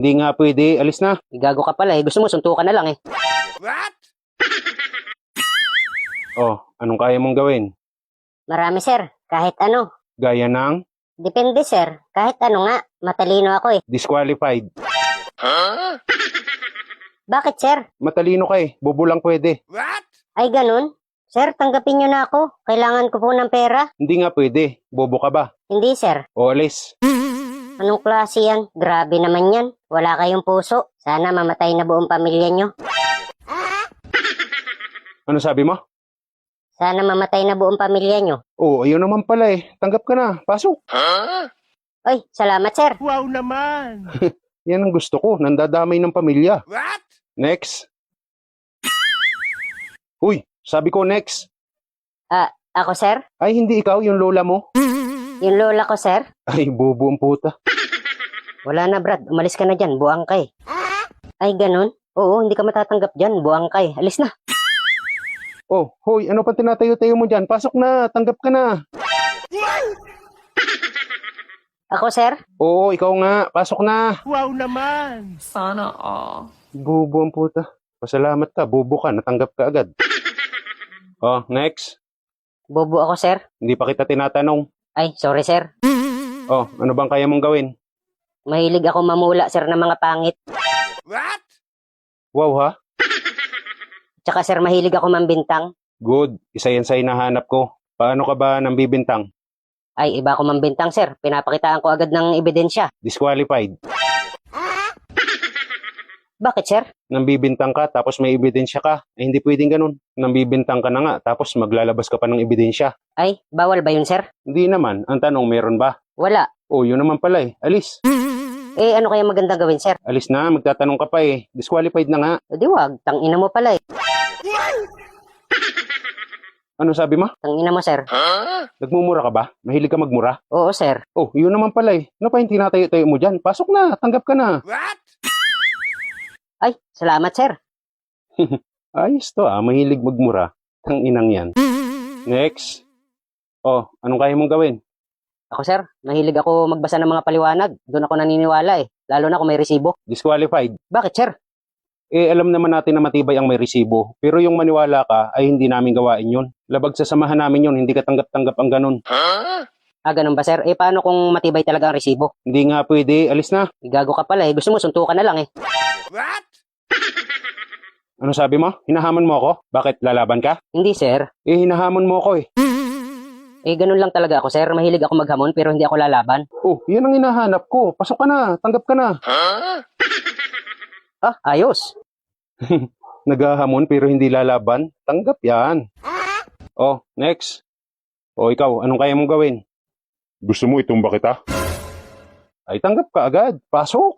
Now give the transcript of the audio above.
Hindi nga pwede, alis na. Gago ka pala eh. Gusto mo, suntukan na lang eh. Oh, anong kaya mong gawin? Marami, sir. Kahit ano. Gaya ng Depende, sir. Kahit ano nga. Matalino ako eh. disqualified. Bakit, sir? Matalino ka eh, bobo lang pwede. Ay, ganun? Sir, tanggapin nyo na ako. Kailangan ko po ng pera. Hindi nga pwede, bobo ka ba? Hindi, sir. O alis. Anong klase yan? Grabe naman yan. Wala kayong puso. Sana mamatay na buong pamilya nyo. Ano sabi mo? Sana mamatay na buong pamilya nyo. Oh, ayun naman pala eh. Tanggap ka na, pasok. Ay, salamat, sir. Wow naman! Yan ang gusto ko, nandadamay ng pamilya. Next. Uy, sabi ko next. Ako, sir? Ay, hindi ikaw, yung lola mo. Yung lola ko, sir? Ay, bobo ang puta. Wala na, Brad. Umalis ka na dyan. Buang ka eh. Ay, ganun? Oo, hindi ka matatanggap dyan. Buang ka eh. Alis na. Oh, hoy, ano pa tinatayo-tayo mo dyan? Pasok na, tanggap ka na. Ako, sir? Oo, ikaw nga, pasok na. Wow naman! Sana all. Bobo ang puta. Pasalamat ka, bobo ka, natanggap ka agad. Oh, next. Bobo ako, sir. Hindi pa kita tinatanong. Ay, sorry, sir. Oh, ano bang kaya mong gawin? Mahilig ako mamula, sir, ng mga pangit. Wow ha? Tsaka, sir, mahilig ako mambintang. Good, isa yan sa hinahanap ko. Paano ka ba nang bibintang? Ay, iba ako mambintang, sir. Pinapakitaan ko agad ng ebidensya. Disqualified. Bakit, sir? Nang bibintang ka tapos may ebidensya ka. Eh, hindi pwedeng ganun. Nang bibintang ka na nga tapos maglalabas ka pa ng ebidensya. Ay, bawal ba yun, sir? Hindi naman. Ang tanong, meron ba? Wala. Oh, yun naman pala eh. Alis. Eh, ano kaya maganda gawin, sir? Alis na, magtatanong ka pa eh. Disqualified na nga. O di wag, tangina mo pala eh. Ano sabi mo? Tangina mo, sir. Nagmumura ka ba? Mahilig ka magmura? Oo, sir. Oh, yun naman pala eh. Ano pa yung tinatayo-tayo mo dyan? Pasok na, tanggap ka na. Ay, salamat, sir. Ayos to ah, mahilig magmura. Tang inang yan. Next. Oh, anong kaya mong gawin? Ako, sir, mahilig ako magbasa ng mga paliwanag. Doon ako naniniwala eh. Lalo na kung may resibo. Disqualified. Bakit, sir? Eh, alam naman natin na matibay ang may resibo. Pero yung maniwala ka, ay hindi namin gawain yun. Labag sa samahan namin yun, hindi ka tanggap-tanggap ang ganun. Ah, ganun ba, sir? Eh, paano kung matibay talaga ang resibo? Hindi nga pwede, alis na. Gago ka pala eh. Gusto mo, suntukan na lang eh. Ano sabi mo? Hinahamon mo ako? Bakit, lalaban ka? Hindi, sir. Eh, hinahamon mo ako eh. Eh, ganun lang talaga ako, sir. Mahilig ako maghamon pero hindi ako lalaban. Oh, yan ang hinahanap ko. Pasok ka na, tanggap ka na. Ah, ayos. Naghahamon pero hindi lalaban? Tanggap yan. Oh, next. Oh, ikaw, anong kaya mong gawin? Gusto mo itumba kita? Ay, tanggap ka agad. Pasok.